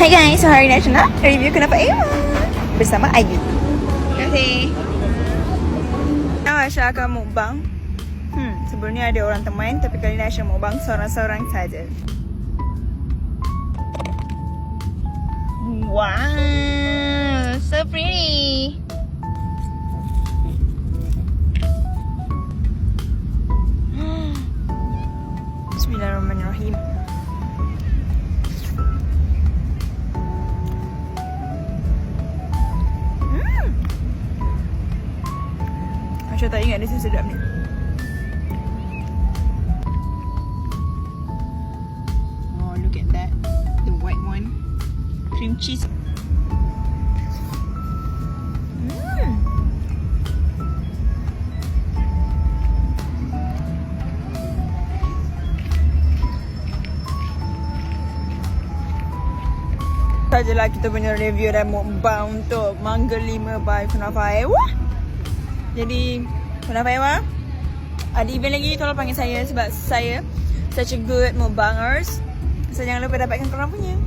Hai guys, so hari ni Aisyah nak review Kunafa Ewa bersama Ayu. Terima kasih. Aisyah akan mukbang. Sebelum ni ada orang teman, tapi kali ni Aisyah mukbang seorang-seorang saja. Wow, so pretty. Bismillahirrahmanirrahim. Aisyah tak ingat dia sedap ni. Oh, look at that. The white one. Cream cheese. Sajalah kita punya review dan mukbang untuk Mangga 5 by Kunafa Ewa. Jadi Kunafa Ewa ada event lagi, tolong panggil saya sebab saya such a good mukbangers. So jangan lupa dapatkan korang punya.